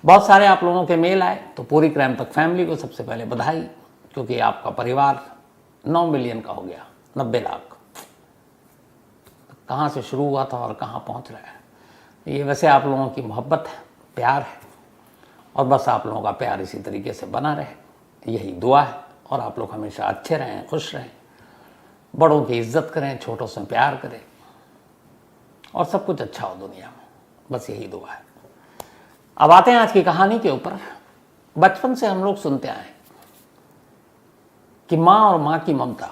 बहुत सारे आप लोगों के मेल आए, तो पूरी क्राइम तक फैमिली को सबसे पहले बधाई, क्योंकि आपका परिवार 9 मिलियन का हो गया, 90 लाख। कहाँ से शुरू हुआ था और कहाँ पहुँच रहा है। ये वैसे आप लोगों की मोहब्बत है, प्यार है, और बस आप लोगों का प्यार इसी तरीके से बना रहे, यही दुआ है। और आप लोग हमेशा अच्छे रहें, खुश रहें, बड़ों की इज्जत करें, छोटों से प्यार करें, और सब कुछ अच्छा हो दुनिया में, बस यही दुआ है। अब आते हैं आज की कहानी के ऊपर। बचपन से हम लोग सुनते आए कि माँ और माँ की ममता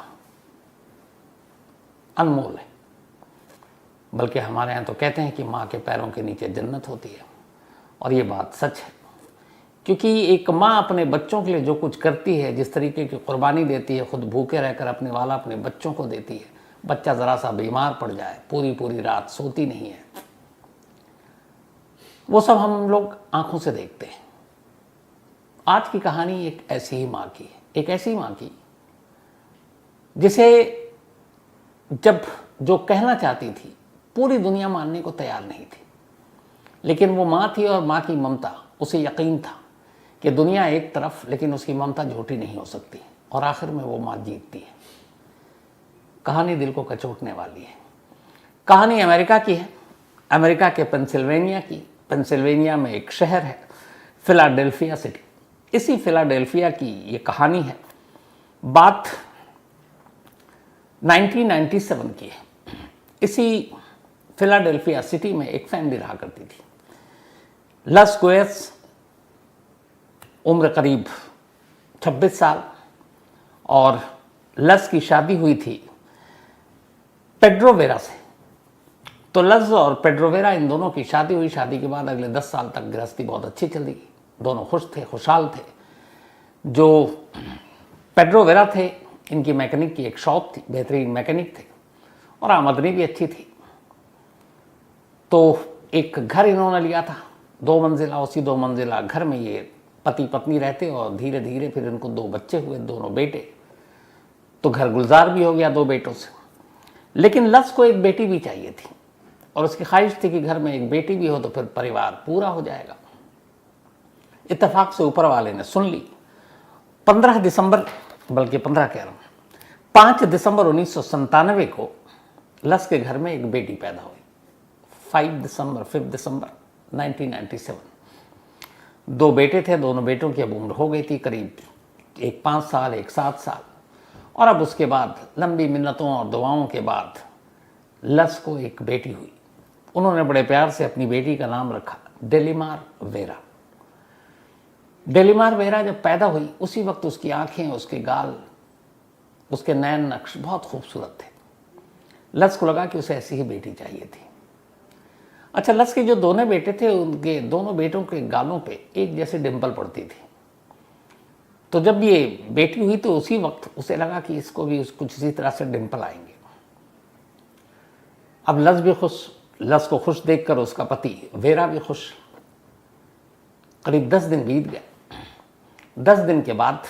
अनमोल है, बल्कि हमारे यहाँ तो कहते हैं कि माँ के पैरों के नीचे जन्नत होती है, और ये बात सच है। क्योंकि एक माँ अपने बच्चों के लिए जो कुछ करती है, जिस तरीके की कुर्बानी देती है, खुद भूखे रहकर अपने वाला अपने बच्चों को देती है। बच्चा ज़रा सा बीमार पड़ जाए, पूरी पूरी रात सोती नहीं है, वो सब हम लोग आंखों से देखते हैं। आज की कहानी एक ऐसी ही माँ की है, एक ऐसी माँ की जिसे जब जो कहना चाहती थी पूरी दुनिया मानने को तैयार नहीं थी, लेकिन वो माँ थी और माँ की ममता, उसे यकीन था कि दुनिया एक तरफ, लेकिन उसकी ममता झूठी नहीं हो सकती, और आखिर में वो माँ जीतती है। कहानी दिल को कचोटने वाली है। कहानी अमेरिका की है, अमेरिका के पेंसिल्वेनिया की। पेंसिल्वेनिया में एक शहर है फिलाडेल्फिया सिटी। इसी फिलाडेल्फिया की ये कहानी है। बात 1997 की है। इसी फिलाडेल्फिया सिटी में एक फैमिली रहा करती थी। लस गोयस, उम्र करीब 26 साल, और लस की शादी हुई थी पेड्रो वेरा से। तो लस और पेड्रो वेरा, इन दोनों की शादी हुई। शादी के बाद अगले 10 साल तक गृहस्थी बहुत अच्छी चल रही, दोनों खुश थे, खुशहाल थे। जो पेड्रो वेरा थे, इनकी मैकेनिक की एक शॉप थी, बेहतरीन मैकेनिक थे, और आमदनी भी अच्छी थी। तो एक घर इन्होंने लिया था, 2 मंजिला। उसी 2 मंजिला घर में ये पति पत्नी रहते, और धीरे धीरे फिर इनको 2 बच्चे हुए, दोनों बेटे। तो घर गुलजार भी हो गया 2 बेटों से। लेकिन लस को एक बेटी भी चाहिए थी, और उसकी ख्वाहिश थी कि घर में एक बेटी भी हो तो फिर परिवार पूरा हो जाएगा। इत्तेफाक से ऊपर वाले ने सुन ली। 15 दिसंबर, बल्कि 15 कह रहा हूँ, 5 दिसंबर 1997 को लस के घर में एक बेटी पैदा हुई। 5 दिसंबर 1997। 2 बेटे थे, दोनों बेटों की अब उम्र हो गई थी करीब, एक 5 साल, एक 7 साल। और अब उसके बाद लंबी मिन्नतों और दुआओं के बाद लस को एक बेटी हुई। उन्होंने बड़े प्यार से अपनी बेटी का नाम रखा डेलिमार वेरा। डेलिमार वेरा जब पैदा हुई, उसी वक्त उसकी आंखें, उसके गाल, उसके नैन नक्श बहुत खूबसूरत थे। लस को लगा कि उसे ऐसी ही बेटी चाहिए थी। अच्छा, लस के जो दोनों बेटे थे, उनके दोनों बेटों के गालों पे एक जैसे डिंपल पड़ती थी। तो जब ये बेटी हुई तो उसी वक्त उसे लगा कि इसको भी कुछ इसी तरह से डिंपल आएंगे। अब लस भी खुश, लस को खुश देखकर उसका पति वेरा भी खुश। करीब 10 दिन बीत गए। 10 दिन के बाद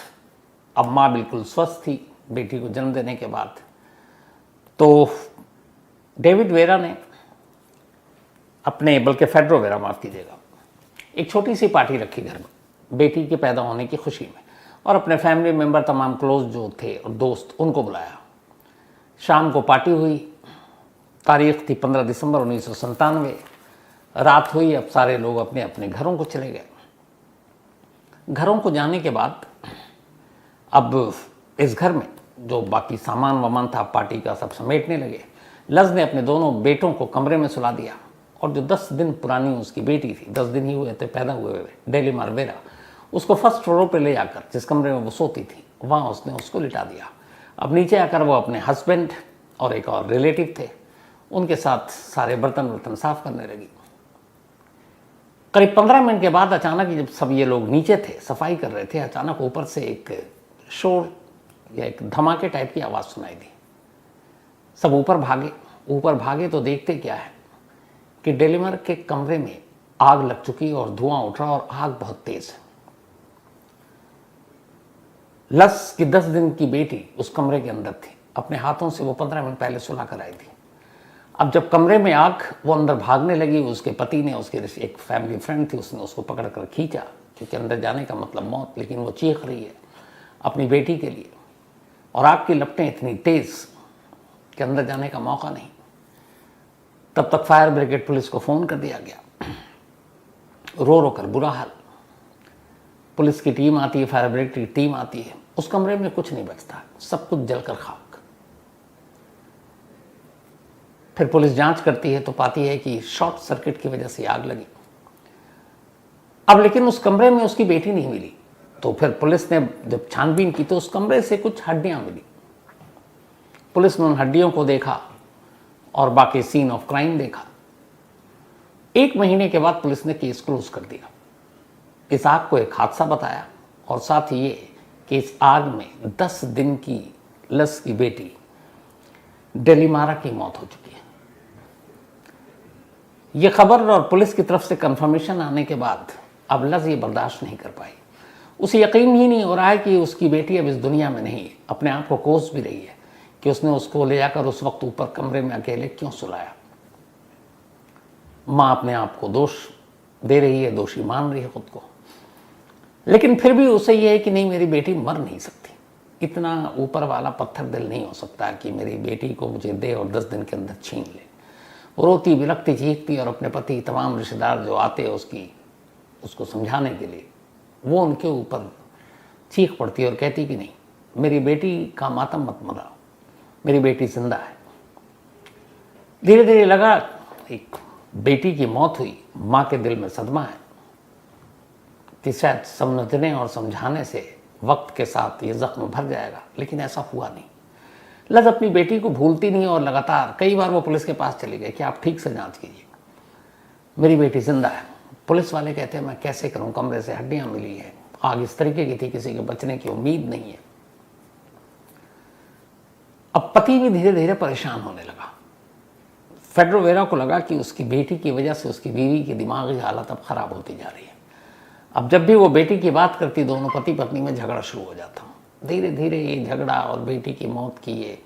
अब माँ बिल्कुल स्वस्थ थी बेटी को जन्म देने के बाद। तो डेविड वेरा ने अपने, बल्कि फेड्रो वेरा माफ़ कीजिएगा, एक छोटी सी पार्टी रखी घर में बेटी के पैदा होने की खुशी में, और अपने फैमिली मेंबर तमाम क्लोज जो थे और दोस्त, उनको बुलाया। शाम को पार्टी हुई। तारीख थी 15 दिसंबर 1997। रात हुई। अब सारे लोग अपने अपने घरों को चले गए। घरों को जाने के बाद अब इस घर में जो बाकी सामान वामान था पार्टी का, सब समेटने लगे। लस ने अपने दोनों बेटों को कमरे में सुला दिया, और जो 10 दिन पुरानी उसकी बेटी थी, 10 दिन ही हुए थे पैदा हुए, डेलिमार वेरा, उसको फर्स्ट फ्लोर पे ले जाकर, जिस कमरे में वो सोती थी, वहाँ उसने उसको लिटा दिया। अब नीचे आकर वो अपने हस्बैंड और एक और रिलेटिव थे, उनके साथ सारे बर्तन साफ करने लगी। करीब 15 मिनट के बाद अचानक, जब सब ये लोग नीचे थे, सफाई कर रहे थे, अचानक ऊपर से एक शोर या एक धमाके टाइप की आवाज़ सुनाई दी। सब ऊपर भागे। ऊपर भागे तो देखते क्या है कि डेलिमर के कमरे में आग लग चुकी और धुआं उठ रहा, और आग बहुत तेज है। लस की 10 दिन की बेटी उस कमरे के अंदर थी। अपने हाथों से वो 15 मिनट पहले सुला कर आई थी। अब जब कमरे में आग, वो अंदर भागने लगी, उसके पति ने, उसके एक फैमिली फ्रेंड थी, उसने उसको पकड़ कर खींचा, क्योंकि अंदर जाने का मतलब मौत। लेकिन वो चीख रही है अपनी बेटी के लिए, और आग की लपटें इतनी तेज कि अंदर जाने का मौका नहीं। तब तक फायर ब्रिगेड पुलिस को फ़ोन कर दिया गया। रो रो कर बुरा हाल। पुलिस की टीम आती है, फायर ब्रिगेड की टीम आती है, उस कमरे में कुछ नहीं बचता, सब कुछ जलकर खाक। फिर पुलिस जांच करती है तो पाती है कि शॉर्ट सर्किट की वजह से आग लगी। अब लेकिन उस कमरे में उसकी बेटी नहीं मिली, तो फिर पुलिस ने जब छानबीन की तो उस कमरे से कुछ हड्डियां मिली। पुलिस ने उन हड्डियों को देखा और बाकी सीन ऑफ क्राइम देखा। 1 महीने के बाद पुलिस ने केस क्लोज कर दिया। इस आग को एक हादसा बताया, और साथ ही ये कि इस आग में 10 दिन की लस की बेटी डेलीमारा की मौत हो चुकी है। ये खबर और पुलिस की तरफ से कंफर्मेशन आने के बाद अब लस ये बर्दाश्त नहीं कर पाई। उसे यकीन ही नहीं हो रहा है कि उसकी बेटी अब इस दुनिया में नहीं है। अपने आप को कोस भी रही है कि उसने उसको ले जाकर उस वक्त ऊपर कमरे में अकेले क्यों सुलाया। माँ अपने आप को दोष दे रही है, दोषी मान रही है खुद को, लेकिन फिर भी उसे यह है कि नहीं, मेरी बेटी मर नहीं सकती। इतना ऊपर वाला पत्थर दिल नहीं हो सकता कि मेरी बेटी को मुझे दे और 10 दिन के अंदर छीन ले। वो रोती बिलखती चीखती, और अपने पति, तमाम रिश्तेदार जो आते हैं उसको समझाने के लिए, वो उनके ऊपर चीख पड़ती और कहती कि नहीं, मेरी बेटी का मातम मत मनाओ, मेरी बेटी जिंदा है। धीरे धीरे लगा एक बेटी की मौत हुई, माँ के दिल में सदमा है कि शायद समझने और समझाने से वक्त के साथ ये जख्म भर जाएगा, लेकिन ऐसा हुआ नहीं। लज अपनी बेटी को भूलती नहीं, और लगातार कई बार वो पुलिस के पास चली गई कि आप ठीक से जांच कीजिए, मेरी बेटी जिंदा है। पुलिस वाले कहते हैं मैं कैसे करूं, कमरे से हड्डियां मिली है, आग इस तरीके की थी, किसी के बचने की उम्मीद नहीं है। अब पति भी धीरे धीरे परेशान होने लगा। फेड्रो वेरा को लगा कि उसकी बेटी की वजह से उसकी बीवी की दिमागी हालत अब खराब होती जा रही है। अब जब भी वो बेटी की बात करती, दोनों पति पत्नी में झगड़ा शुरू हो जाता। धीरे धीरे ये झगड़ा और बेटी की मौत की ये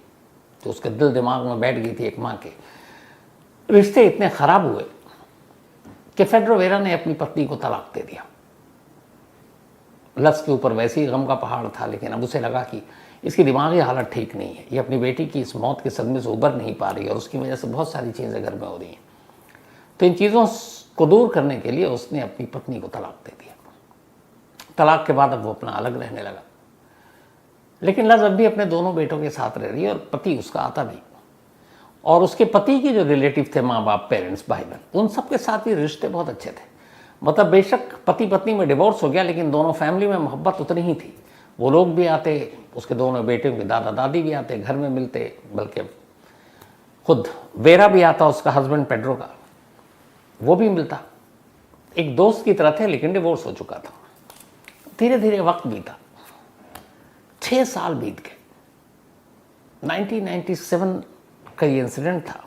जो उसके दिल दिमाग में बैठ गई थी एक माँ के, रिश्ते इतने खराब हुए कि फेड्रो वेरा ने अपनी पत्नी को तलाक दे दिया। लस के ऊपर वैसे ही गम का पहाड़ था, लेकिन अब उसे लगा कि इसकी दिमागी हालत ठीक नहीं है, ये अपनी बेटी की इस मौत के सदमे से उबर नहीं पा रही, और उसकी वजह से बहुत सारी चीज़ें घर में हो रही हैं। तो इन चीज़ों को दूर करने के लिए उसने अपनी पत्नी को तलाक दे दिया। तलाक के बाद अब वो अपना अलग रहने लगा, लेकिन लज अब भी अपने दोनों बेटों के साथ रह रही है, और पति उसका आता भी। और उसके पति के जो रिलेटिव थे, माँ बाप, पेरेंट्स, भाई बहन, उन सब के साथ भी रिश्ते बहुत अच्छे थे। मतलब बेशक पति पत्नी में डिवोर्स हो गया, लेकिन दोनों फैमिली में मोहब्बत उतनी ही थी। वो लोग भी आते, उसके दोनों बेटियों के दादा दादी भी आते, घर में मिलते, बल्कि खुद वेरा भी आता, उसका हस्बैंड पेड्रो का, वो भी मिलता। एक दोस्त की तरह थे, लेकिन डिवोर्स हो चुका था। धीरे धीरे वक्त बीता, 6 साल बीत गए। 1997 का ये इंसिडेंट था,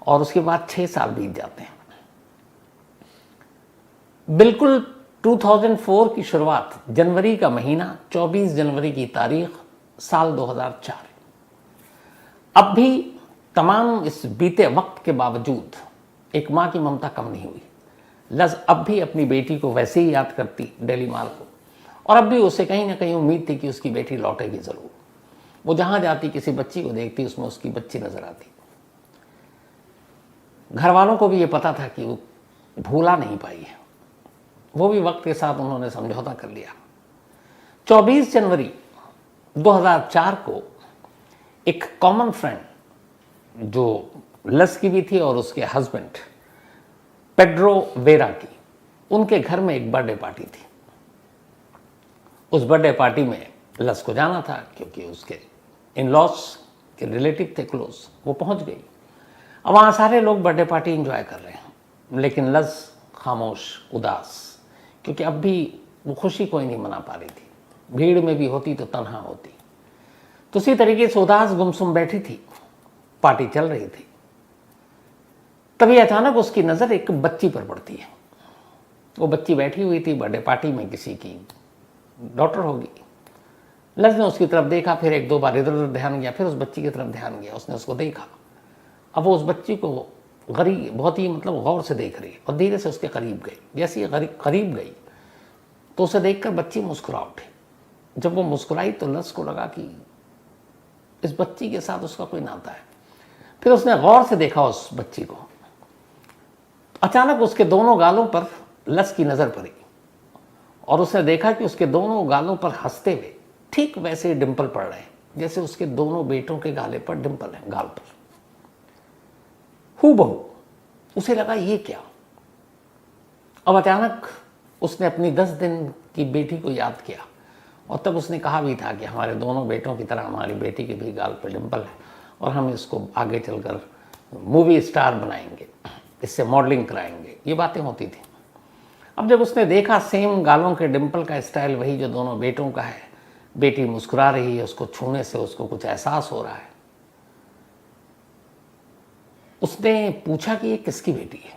और उसके बाद 6 साल बीत जाते हैं। बिल्कुल 2004 की शुरुआत, जनवरी का महीना, 24 जनवरी की तारीख, साल 2004। अब भी तमाम इस बीते वक्त के बावजूद एक माँ की ममता कम नहीं हुई। लज अब भी अपनी बेटी को वैसे ही याद करती, डेलीमार को, और अब भी उसे कहीं ना कहीं उम्मीद थी कि उसकी बेटी लौटेगी ज़रूर। वो जहाँ जाती, किसी बच्ची को देखती, उसमें उसकी बच्ची नजर आती। घर वालों को भी ये पता था कि वो भूला नहीं पाई है, वो भी वक्त के साथ उन्होंने समझौता कर लिया। 24 जनवरी 2004 को एक कॉमन फ्रेंड जो लस की भी थी और उसके हस्बैंड पेड्रो वेरा की, उनके घर में एक बर्थडे पार्टी थी। उस बर्थडे पार्टी में लस को जाना था, क्योंकि उसके इन लॉस के रिलेटिव थे क्लोज, वो पहुंच गई। अब वहाँ सारे लोग बर्थडे पार्टी एंजॉय कर रहे हैं, लेकिन लस खामोश, उदास, क्योंकि अब भी वो खुशी कोई नहीं मना पा रही थी। भीड़ में भी होती तो तन्हा होती। तो उसी तरीके से उदास गुमसुम बैठी थी, पार्टी चल रही थी। तभी अचानक उसकी नज़र एक बच्ची पर पड़ती है। वो बच्ची बैठी हुई थी बर्थडे पार्टी में, किसी की डॉटर होगी। लज ने उसकी तरफ देखा, फिर 1-2 बार इधर उधर ध्यान गया, फिर उस बच्ची की तरफ ध्यान गया। उसने उसको देखा, अब वो उस बच्ची को गरीब बहुत ही मतलब गौर से देख रही है और धीरे से उसके करीब गई। जैसे ही करीब गई तो उसे देखकर बच्ची मुस्कुरा उठी। जब वो मुस्कुराई तो लस को लगा कि इस बच्ची के साथ उसका कोई नाता है। फिर उसने गौर से देखा उस बच्ची को। अचानक उसके दोनों गालों पर लस की नज़र पड़ी और उसने देखा कि उसके दोनों गालों पर हंसते हुए ठीक वैसे डिंपल पड़ रहे हैं जैसे उसके दोनों बेटों के गाले पर डिंपल है, गाल पर हूबहू। उसे लगा ये क्या। अब अचानक उसने अपनी 10 दिन की बेटी को याद किया और तब उसने कहा भी था कि हमारे दोनों बेटों की तरह हमारी बेटी के भी गाल पर डिंपल है और हम इसको आगे चलकर मूवी स्टार बनाएंगे, इससे मॉडलिंग कराएंगे। ये बातें होती थी। अब जब उसने देखा सेम गालों के डिंपल का स्टाइल वही जो दोनों बेटों का है, बेटी मुस्कुरा रही है, उसको छूने से उसको कुछ एहसास हो रहा है। उसने पूछा कि ये किसकी बेटी है।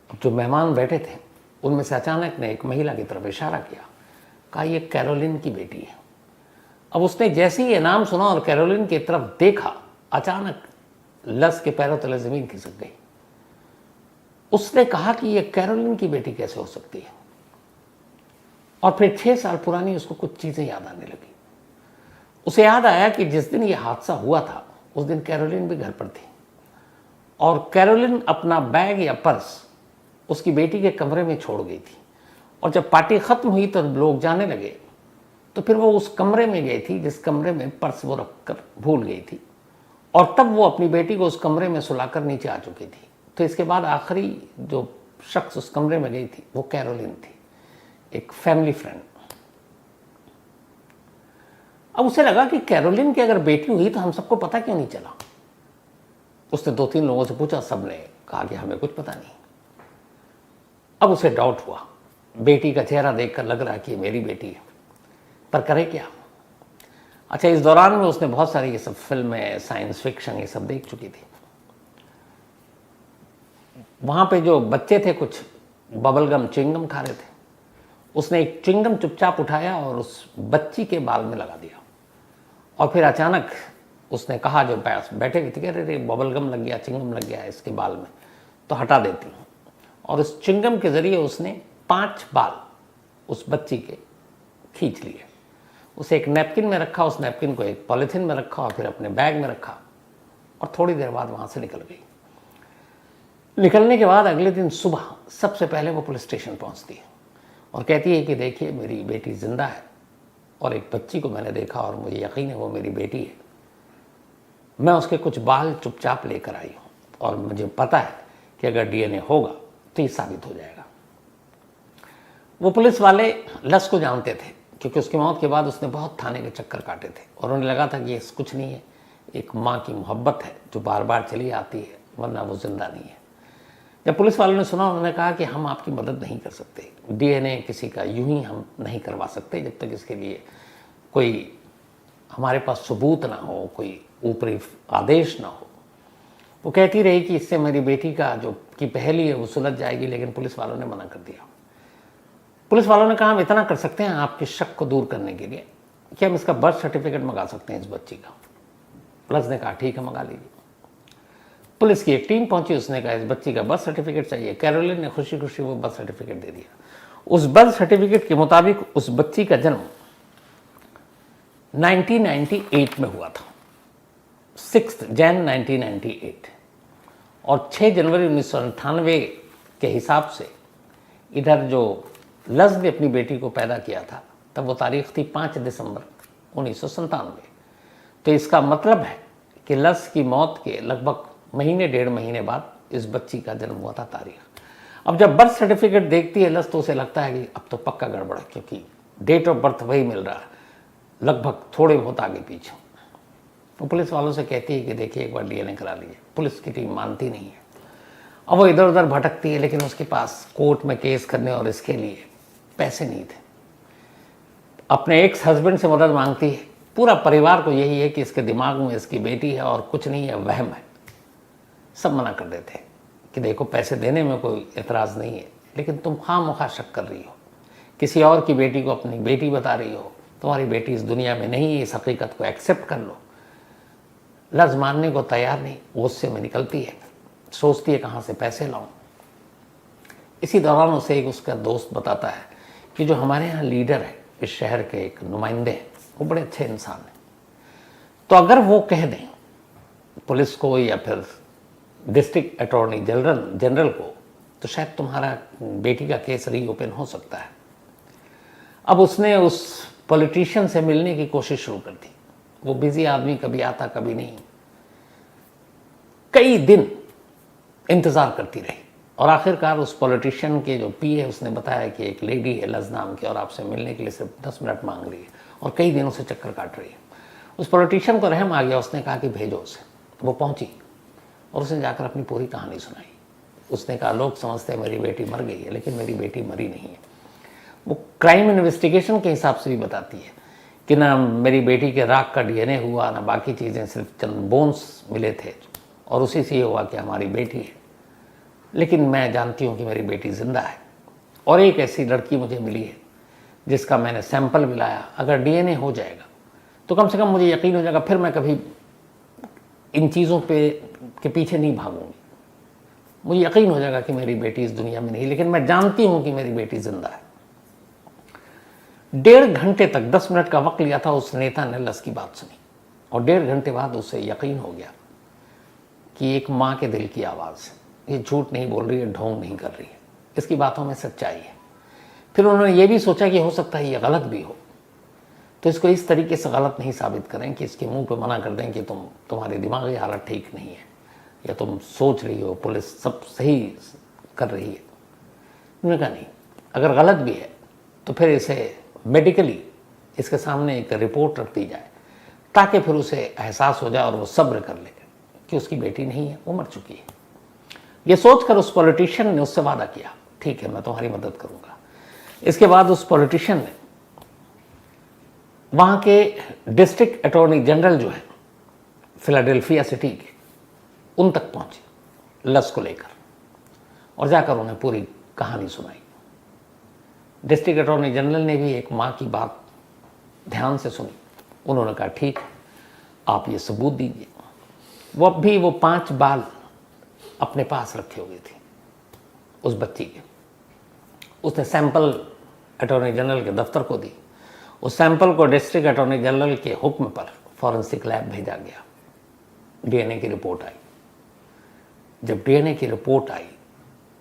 अब जो मेहमान बैठे थे उनमें से अचानक ने एक महिला की तरफ इशारा किया, कहा ये कैरोलिन की बेटी है। अब उसने जैसे ही ये नाम सुना और कैरोलिन की तरफ देखा, अचानक लस के पैरों तले जमीन खिसक गई। उसने कहा कि ये कैरोलिन की बेटी कैसे हो सकती है। और फिर 6 साल पुरानी उसको कुछ चीजें याद आने लगी। उसे याद आया कि जिस दिन ये हादसा हुआ था उस दिन कैरोलिन भी घर पर थी और कैरोलिन अपना बैग या पर्स उसकी बेटी के कमरे में छोड़ गई थी। और जब पार्टी खत्म हुई तो लोग जाने लगे तो फिर वो उस कमरे में गई थी जिस कमरे में पर्स वो रखकर भूल गई थी और तब वो अपनी बेटी को उस कमरे में सुलाकर नीचे आ चुकी थी। तो इसके बाद आखिरी जो शख्स उस कमरे में गई थी वो कैरोलिन थी, एक फैमिली फ्रेंड। अब उसे लगा कि कैरोलिन की अगर बेटी हुई तो हम सबको पता क्यों नहीं चला। उसने 2-3 लोगों से पूछा, सबने कहा कि हमें कुछ पता नहीं। अब उसे डाउट हुआ, बेटी का चेहरा देखकर लग रहा कि ये मेरी बेटी है, पर करे क्या। अच्छा, इस दौरान में उसने बहुत सारी ये सब फिल्में, साइंस फिक्शन ये सब देख चुकी थी। वहां पे जो बच्चे थे कुछ बबलगम च्युइंगम खा रहे थे। उसने एक च्युइंगम चुपचाप उठाया और उस बच्ची के बाल में लगा दिया और फिर अचानक उसने कहा, जो बैठे हुए थे, कह रहे बबलगम लग गया, च्युइंगम लग गया इसके बाल में, तो हटा देती हूँ। और उस च्युइंगम के जरिए उसने 5 बाल उस बच्ची के खींच लिए। उसे एक नैपकिन में रखा, उस नैपकिन को एक पॉलीथीन में रखा और फिर अपने बैग में रखा और थोड़ी देर बाद वहां से निकल गई। निकलने के बाद अगले दिन सुबह सबसे पहले वो पुलिस स्टेशन पहुंचती है और कहती है कि देखिए मेरी बेटी जिंदा है और एक बच्ची को मैंने देखा और मुझे यकीन है वो मेरी बेटी है। मैं उसके कुछ बाल चुपचाप लेकर आई हूँ और मुझे पता है कि अगर डीएनए होगा तो ये साबित हो जाएगा। वो पुलिस वाले लस को जानते थे क्योंकि उसकी मौत के बाद उसने बहुत थाने के चक्कर काटे थे और उन्हें लगा था कि ये कुछ नहीं है, एक माँ की मोहब्बत है जो बार बार चली आती है, वरना वो जिंदा नहीं है। जब पुलिस वालों ने सुना, उन्होंने कहा कि हम आपकी मदद नहीं कर सकते, डीएनए किसी का यूं ही हम नहीं करवा सकते जब तक इसके लिए कोई हमारे पास सबूत ना हो, कोई ऊपरी आदेश ना हो। वो कहती रही कि इससे मेरी बेटी का जो की पहेली है वो सुलझ जाएगी, लेकिन पुलिस वालों ने मना कर दिया। पुलिस वालों ने कहा हम इतना कर सकते हैं आपके शक को दूर करने के लिए कि हम इसका बर्थ सर्टिफिकेट मंगा सकते हैं इस बच्ची का। प्लस ने कहा ठीक है, मंगा लीजिए। पुलिस की एक टीम पहुंची, उसने कहा इस बच्ची का बर्थ सर्टिफिकेट चाहिए। कैरोलिन ने खुशी खुशी वो बर्थ सर्टिफिकेट दे दिया। उस बर्थ सर्टिफिकेट के मुताबिक उस बच्ची का जन्म 1998 में हुआ था, 6 जैन 1998, और 6 जनवरी 1998 के हिसाब से इधर जो लस ने अपनी बेटी को पैदा किया था तब वो तारीख थी 5 दिसंबर 1997। तो इसका मतलब है कि लस की मौत के लगभग महीने 1.5 महीने बाद इस बच्ची का जन्म हुआ था तारीख। अब जब बर्थ सर्टिफिकेट देखती है लस तो उसे लगता है कि अब तो पक्का गड़बड़ है, क्योंकि डेट ऑफ बर्थ वही मिल रहा है, लगभग थोड़े बहुत आगे पीछे। वो पुलिस वालों से कहती है कि देखिए एक बार डीएनए करा लीजिए। पुलिस की टीम मानती नहीं है। अब वो इधर उधर भटकती है, लेकिन उसके पास कोर्ट में केस करने और इसके लिए पैसे नहीं थे। अपने एक्स हस्बैंड से मदद मांगती है। पूरा परिवार को यही है कि इसके दिमाग में इसकी बेटी है और कुछ नहीं है, वहम है। सब मना कर देते हैं कि देखो पैसे देने में कोई एतराज़ नहीं है, लेकिन तुम खामखा शक कर रही हो, किसी और की बेटी को अपनी बेटी बता रही हो, तुम्हारी बेटी इस दुनिया में नहीं है, इस हकीकत को एक्सेप्ट कर लो। लफ्ज़ मानने को तैयार नहीं, गुस्से में निकलती है, सोचती है कहाँ से पैसे लाऊं। इसी दौरान उसे एक उसका दोस्त बताता है कि जो हमारे यहाँ लीडर है, इस शहर के एक नुमाइंदे हैं, वो बड़े अच्छे इंसान हैं, तो अगर वो कह दें पुलिस को या फिर डिस्ट्रिक्ट अटॉर्नी जनरल को, तो शायद तुम्हारा बेटी का केस रीओपन हो सकता है। अब उसने उस पॉलिटिशियन से मिलने की कोशिश शुरू कर दी। वो बिजी आदमी, कभी आता कभी नहीं, कई दिन इंतज़ार करती रही और आखिरकार उस पॉलिटिशियन के जो पीए है उसने बताया कि एक लेडी है लज नाम की और आपसे मिलने के लिए सिर्फ 10 मिनट मांग रही है और कई दिनों से चक्कर काट रही है। उस पॉलिटिशियन को रहम आ गया, उसने कहा कि भेजो उसे। वो पहुंची और उसने जाकर अपनी पूरी कहानी सुनाई। उसने कहा लोग समझते हैं मेरी बेटी मर गई है, लेकिन मेरी बेटी मरी नहीं है। वो क्राइम इन्वेस्टिगेशन के हिसाब से भी बताती है कि ना मेरी बेटी के राख का डीएनए हुआ, ना बाकी चीज़ें, सिर्फ चंद बोन्स मिले थे और उसी से ये हुआ कि हमारी बेटी है। लेकिन मैं जानती हूँ कि मेरी बेटी जिंदा है और एक ऐसी लड़की मुझे मिली है जिसका मैंने सैंपल मिलाया। अगर डीएनए हो जाएगा तो कम से कम मुझे यकीन हो जाएगा, फिर मैं कभी इन चीज़ों के पीछे नहीं भागूंगी। मुझे यकीन हो जाएगा कि मेरी बेटी इस दुनिया में नहीं, लेकिन मैं जानती हूँ कि मेरी बेटी जिंदा है। 1.5 घंटे तक 10 मिनट का वक्त लिया था उस नेता ने लस की बात सुनी और 1.5 घंटे बाद उसे यकीन हो गया कि एक माँ के दिल की आवाज़ है, ये झूठ नहीं बोल रही है, ढोंग नहीं कर रही है, इसकी बातों में सच्चाई है। फिर उन्होंने ये भी सोचा कि हो सकता है ये गलत भी हो, तो इसको इस तरीके से गलत नहीं साबित करें कि इसके मुंह पे मना कर दें कि तुम्हारी दिमागी हालत ठीक नहीं है या तुम सोच रही हो पुलिस सब सही कर रही है। उन्होंने कहा नहीं, अगर गलत भी है तो फिर इसे मेडिकली इसके सामने एक रिपोर्ट रख दी जाए ताकि फिर उसे एहसास हो जाए और वो सब्र कर ले कि उसकी बेटी नहीं है, वो मर चुकी है। ये सोचकर उस पॉलिटिशियन ने उससे वादा किया, ठीक है मैं तुम्हारी मदद करूंगा। इसके बाद उस पॉलिटिशियन ने वहाँ के डिस्ट्रिक्ट अटॉर्नी जनरल जो है फिलाडेल्फिया सिटी के, उन तक पहुंचे लस को लेकर और जाकर उन्हें पूरी कहानी सुनाई। डिस्ट्रिक्ट अटॉर्नी जनरल ने भी एक माँ की बात ध्यान से सुनी। उन्होंने कहा ठीक है, आप ये सबूत दीजिए। वो अब भी वो 5 बाल अपने पास रखे हुए थे उस बच्ची के। उसने सैंपल अटॉर्नी जनरल के दफ्तर को दी। उस सैंपल को डिस्ट्रिक्ट अटॉर्नी जनरल के हुक्म पर फॉरेंसिक लैब भेजा गया। डीएनए की रिपोर्ट आई। जब डीएनए की रिपोर्ट आई,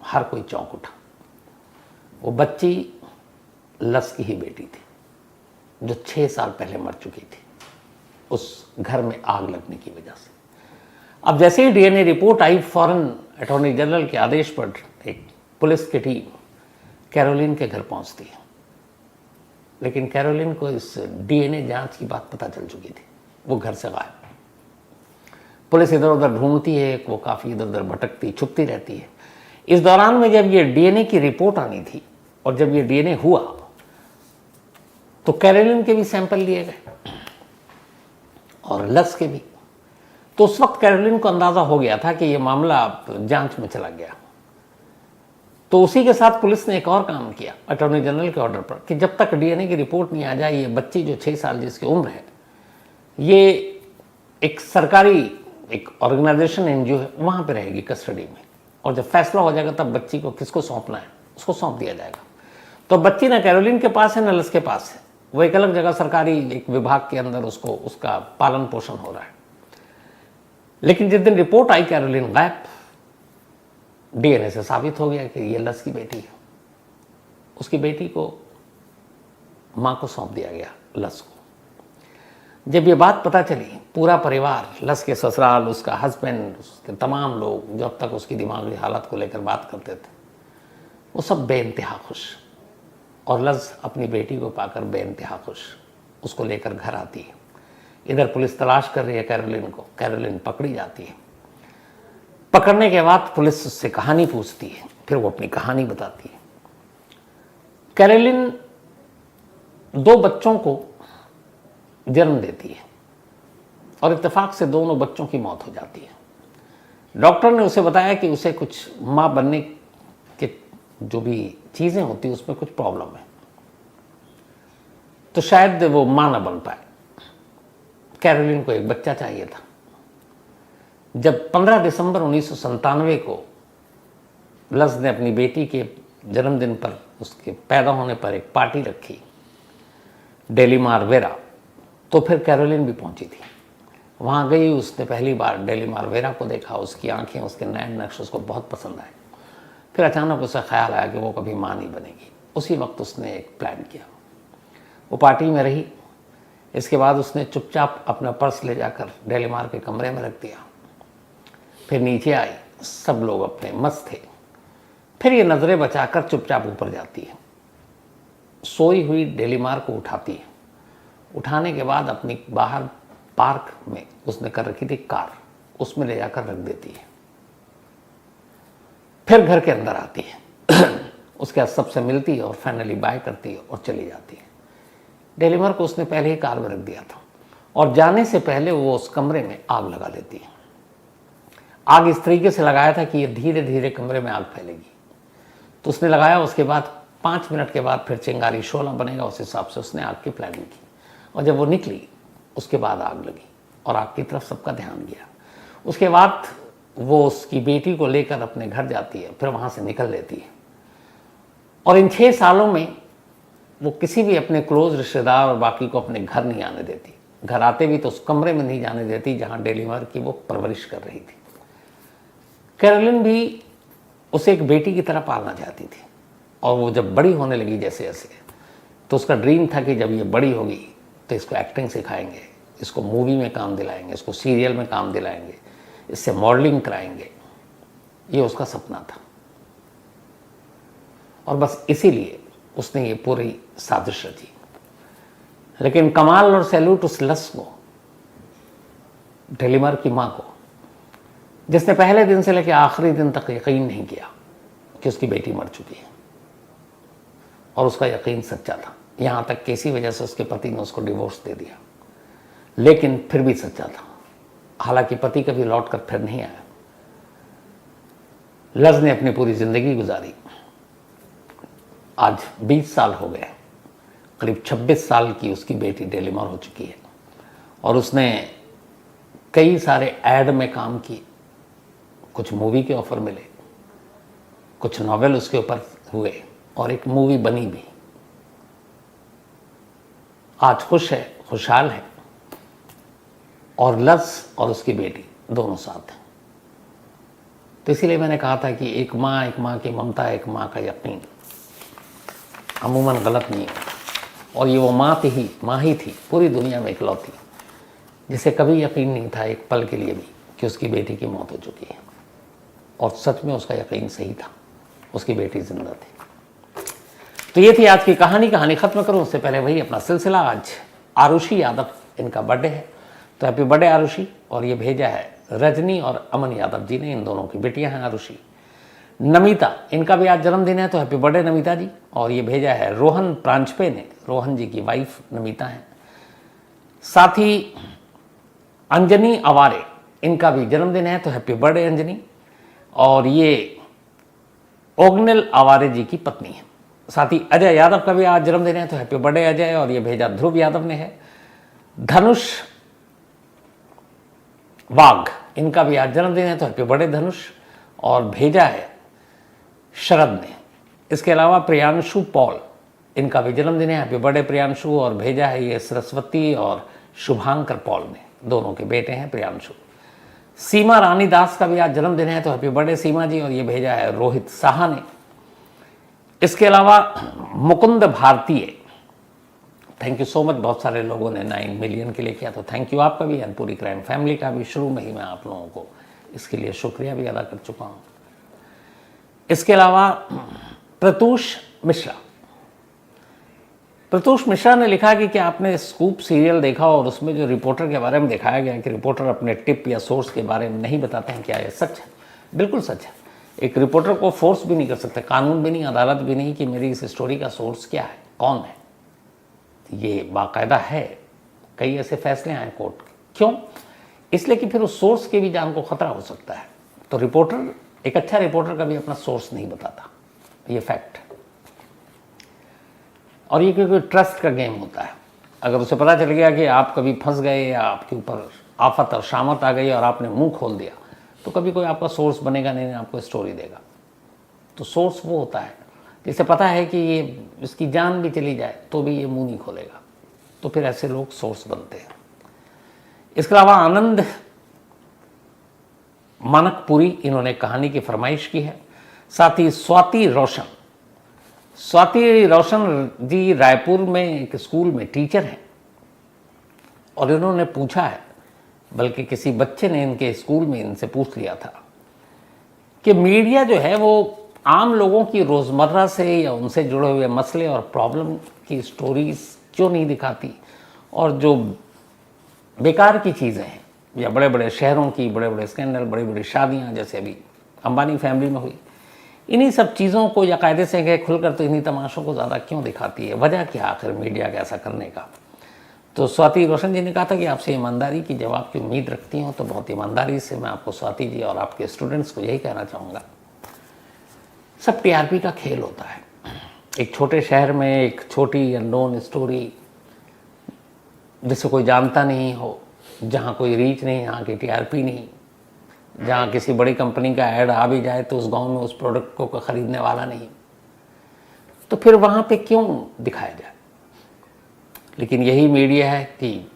हर कोई चौंक उठा। वो बच्ची लस की ही बेटी थी जो 6 साल पहले मर चुकी थी उस घर में आग लगने की वजह से। अब जैसे ही डीएनए रिपोर्ट आई, फौरन अटॉर्नी जनरल के आदेश पर एक पुलिस की टीम कैरोलिन के घर पहुंचती है। लेकिन कैरोलिन को इस डीएनए जांच की बात पता चल चुकी थी। वो घर से गायब। पुलिस इधर उधर ढूंढती है, वो काफ़ी इधर उधर भटकती छुपती रहती है। इस दौरान में जब ये डीएनए की रिपोर्ट आनी थी और जब ये डीएनए हुआ तो कैरोलिन के भी सैंपल लिए गए और लस के भी। तो उस वक्त कैरोलिन को अंदाज़ा हो गया था कि ये मामला अब जांच में चला गया। तो उसी के साथ पुलिस ने एक और काम किया अटॉर्नी जनरल के ऑर्डर पर कि जब तक डीएनए की रिपोर्ट नहीं आ जाए, ये बच्ची जो 6 साल जिसकी उम्र है, ये एक सरकारी एक ऑर्गेनाइजेशन एनजीओ है, वहाँ पे रहेगी कस्टडी में। और जब फैसला हो जाएगा तब बच्ची को किसको सौंपना है उसको सौंप दिया जाएगा। तो बच्ची ना कैरोलिन के पास है ना लस के पास है, वो एक अलग जगह सरकारी एक विभाग के अंदर उसका पालन पोषण हो रहा है। लेकिन जिस दिन रिपोर्ट आई कैरोलिन गायब, डीएनए से साबित हो गया कि ये लस की बेटी है। उसकी बेटी को मां को सौंप दिया गया, लस को। जब ये बात पता चली, पूरा परिवार, लस के ससुराल, उसका हस्बैंड, उसके तमाम लोग जो अब तक उसकी दिमागी हालत को लेकर बात करते थे, वो सब बेइंतहा खुश। और लस अपनी बेटी को पाकर बेइंतहा खुश उसको लेकर घर आती है। इधर पुलिस तलाश कर रही है कैरोलिन को। कैरोलिन पकड़ी जाती है। पकड़ने के बाद पुलिस उससे कहानी पूछती है, फिर वो अपनी कहानी बताती है। कैरोलिन 2 बच्चों को जन्म देती है और इत्तेफाक से दोनों बच्चों की मौत हो जाती है। डॉक्टर ने उसे बताया कि उसे कुछ माँ बनने के जो भी चीज़ें होती उसमें कुछ प्रॉब्लम है, तो शायद वो माँ ना बन पाए। कैरोलिन को एक बच्चा चाहिए था जब 15 दिसंबर 1997 को लस ने अपनी बेटी के जन्मदिन पर, उसके पैदा होने पर एक पार्टी रखी डेलीमार वेरा, तो फिर कैरोलिन भी पहुंची थी। वहाँ गई, उसने पहली बार डेलीमार वेरा को देखा, उसकी आंखें, उसके नैन नक्श उसको बहुत पसंद आए। फिर अचानक उसे ख्याल आया कि वो कभी माँ नहीं बनेगी। उसी वक्त उसने एक प्लान किया, वो पार्टी में रही। इसके बाद उसने चुपचाप अपना पर्स ले जाकर डेलीमार के कमरे में रख दिया। फिर नीचे आई, सब लोग अपने मस्त थे। फिर ये नज़रें बचाकर चुपचाप ऊपर जाती है, सोई हुई डेलीमार को उठाती है। उठाने के बाद अपनी बाहर पार्क में उसने कर रखी थी कार, उसमें ले जाकर रख देती है। फिर घर के अंदर आती है उसके बाद सबसे मिलती है और फाइनली बाय करती है और चली जाती है। डेलीमार को उसने पहले ही कार में रख दिया था और जाने से पहले वो उस कमरे में आग लगा लेती है। आग इस तरीके से लगाया था कि ये धीरे धीरे कमरे में आग फैलेगी, तो उसने लगाया। उसके बाद 5 मिनट के बाद फिर चिंगारी शोला बनेगा, उस हिसाब से उसने आग की प्लानिंग की। और जब वो निकली उसके बाद आग लगी और आग की तरफ सबका ध्यान गया। उसके बाद वो उसकी बेटी को लेकर अपने घर जाती है, फिर वहाँ से निकल लेती है। और इन 6 सालों में वो किसी भी अपने क्लोज रिश्तेदार और बाकी को अपने घर नहीं आने देती। घर आते भी तो उस कमरे में नहीं जाने देती जहाँ डेलीमार की वो परवरिश कर रही थी। कैरोलिन भी उसे एक बेटी की तरह पालना चाहती थी और वो जब बड़ी होने लगी जैसे जैसे, तो उसका ड्रीम था कि जब ये बड़ी होगी तो इसको एक्टिंग सिखाएंगे, इसको मूवी में काम दिलाएंगे, इसको सीरियल में काम दिलाएंगे, इससे मॉडलिंग कराएंगे। ये उसका सपना था और बस इसीलिए उसने ये पूरी साजिश रची। लेकिन कमाल और सैल्यूट उस लस को, डेलीमार की माँ को, जिसने पहले दिन से लेकर आखिरी दिन तक यकीन नहीं किया कि उसकी बेटी मर चुकी है। और उसका यकीन सच्चा था, यहाँ तक कि इसी वजह से उसके पति ने उसको डिवोर्स दे दिया, लेकिन फिर भी सच्चा था। हालांकि पति कभी लौट कर फिर नहीं आया। लज ने अपनी पूरी जिंदगी गुजारी। आज 20 साल हो गए, करीब 26 साल की उसकी बेटी डेलीमार हो चुकी है और उसने कई सारे ऐड में काम किए, कुछ मूवी के ऑफर मिले, कुछ नॉवेल उसके ऊपर हुए और एक मूवी बनी भी। आज खुश है, खुशहाल है और लस और उसकी बेटी दोनों साथ हैं। तो इसीलिए मैंने कहा था कि एक माँ की ममता, एक माँ का यकीन अमूमन गलत नहीं है। और ये वो माँ ही थी पूरी दुनिया में इकलौती, जिसे कभी यकीन नहीं था एक पल के लिए भी कि उसकी बेटी की मौत हो चुकी है। और सच में उसका यकीन सही था, उसकी बेटी जिंदा थी। तो ये थी आज की कहानी। कहानी खत्म करूं उससे पहले वही अपना सिलसिला। आज आरुषि यादव, इनका बर्थडे है, तो हैप्पी बर्थडे आरुषि। और ये भेजा है रजनी और अमन यादव जी ने, इन दोनों की बेटियां हैं आरुषि। नमिता, इनका भी आज जन्मदिन है, तो हैप्पी बर्थडे नमिता जी। और ये भेजा है रोहन प्रांजपे ने, रोहन जी की वाइफ नमिता है। साथ ही अंजनी अवारे, इनका भी जन्मदिन है, तो हैप्पी बर्थडे अंजनी। और ये ओगनेल अवारे जी की पत्नी है। साथ ही अजय यादव का भी आज जन्मदिन है, तो हैप्पी बर्थडे अजय। और ये भेजा ध्रुव यादव ने है। धनुष वाघ, इनका भी आज जन्मदिन है, तो हैप्पी बर्थडे धनुष। और भेजा है शरद ने। इसके अलावा प्रियांशु पॉल, इनका भी जन्मदिन है, हैप्पी बर्थडे प्रियांशु। और भेजा है ये सरस्वती और शुभांकर पॉल ने, दोनों के बेटे हैं प्रियांशु। सीमा रानी दास का भी आज जन्मदिन है, तो हैप्पी बर्थडे सीमा जी। और ये भेजा है रोहित साहा ने। इसके अलावा मुकुंद भारतीय, थैंक यू सो मच। बहुत सारे लोगों ने 9 मिलियन के लिए किया, तो थैंक यू आपका भी, पूरी क्राइम फैमिली का भी। शुरू में ही मैं आप लोगों को इसके लिए शुक्रिया भी अदा कर चुका हूँ। इसके अलावा प्रतुष मिश्रा, प्रतुष मिश्रा ने लिखा कि क्या आपने स्कूप सीरियल देखा और उसमें जो रिपोर्टर के बारे में दिखाया गया कि रिपोर्टर अपने टिप या सोर्स के बारे में नहीं बताते हैं, क्या यह सच है? बिल्कुल सच है। एक रिपोर्टर को फोर्स भी नहीं कर सकते, कानून भी नहीं, अदालत भी नहीं, कि मेरी इस स्टोरी का सोर्स क्या है, कौन है। ये बाकायदा है, कई ऐसे फैसले आए कोर्ट के। क्यों? इसलिए कि फिर उस सोर्स की भी जान को खतरा हो सकता है। तो रिपोर्टर, एक अच्छा रिपोर्टर कभी अपना सोर्स नहीं बताता, ये फैक्ट है। और ये क्योंकि ट्रस्ट का गेम होता है। अगर उसे पता चल गया कि आप कभी फंस गए या आपके ऊपर आफत और शामत आ गई और आपने मुंह खोल दिया, तो कभी कोई आपका सोर्स बनेगा नहीं, आपको स्टोरी देगा। तो सोर्स वो होता है जिसे पता है कि ये इसकी जान भी चली जाए तो भी ये मुंह नहीं खोलेगा, तो फिर ऐसे लोग सोर्स बनते हैं। इसके अलावा आनंद मानकपुरी, इन्होंने कहानी की फरमाइश की है। साथ ही स्वाति रोशन जी रायपुर में एक स्कूल में टीचर हैं, और इन्होंने पूछा है, बल्कि किसी बच्चे ने इनके स्कूल में इनसे पूछ लिया था कि मीडिया जो है वो आम लोगों की रोज़मर्रा से या उनसे जुड़े हुए मसले और प्रॉब्लम की स्टोरीज क्यों नहीं दिखाती, और जो बेकार की चीज़ें हैं या बड़े बड़े शहरों की बड़े बड़े स्कैंडल, बड़ी बड़ी शादियां जैसे अभी अंबानी फैमिली में हुई, इन्हीं सब चीज़ों को या कायदे से कहे खुलकर तो इन्हीं तमाशों को ज़्यादा क्यों दिखाती है, वजह क्या आखिर मीडिया का ऐसा करने का। तो स्वाति रोशन जी ने कहा था कि आपसे ईमानदारी की जवाब की उम्मीद रखती हूँ, तो बहुत ईमानदारी से मैं आपको स्वाति जी और आपके स्टूडेंट्स को यही कहना चाहूँगा, सब टीआरपी का खेल होता है। एक छोटे शहर में एक छोटी अननोन स्टोरी जिसे कोई जानता नहीं हो, जहाँ कोई रीच नहीं, यहाँ की टीआरपी नहीं, जहाँ किसी बड़ी कंपनी का ऐड आ भी जाए तो उस गांव में उस प्रोडक्ट को खरीदने वाला नहीं, तो फिर वहाँ पे क्यों दिखाया जाए। लेकिन यही मीडिया है कि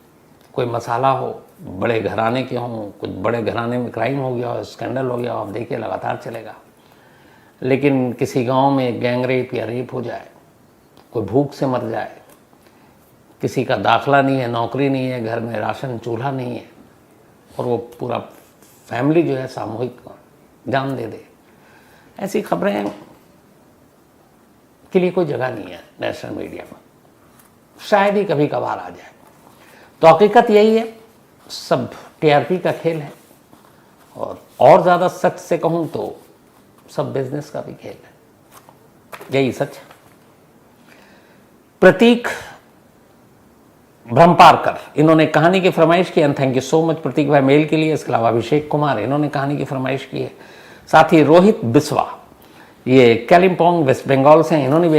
कोई मसाला हो, बड़े घराने के हों, कुछ बड़े घराने में क्राइम हो गया हो, स्कैंडल हो गया हो, आप देखिए लगातार चलेगा। लेकिन किसी गांव में गैंग रेप या रेप हो जाए, कोई भूख से मर जाए, किसी का दाखला नहीं है, नौकरी नहीं है, घर में राशन चूल्हा नहीं है, और वो पूरा फैमिली जो है सामूहिक जान दे दे, ऐसी खबरें के लिए कोई जगह नहीं है नेशनल मीडिया में। शायद ही कभी कभार आ जाए। तो हकीकत यही है, सब टीआरपी का खेल है, और ज़्यादा सच से कहूँ तो सब बिजनेस का भी खेल है, यही सच है। प्रतीक ब्रह्मपारकर, इन्होंने कहानी की फरमाइश की है। थैंक यू सो मच प्रतीक भाई मेल के लिए। इसके अलावा अभिषेक कुमार, इन्होंने कहानी की फरमाइश की है। साथ ही रोहित बिस्वा, ये कालिम्पोंग वेस्ट बंगाल से हैं, इन्होंने भी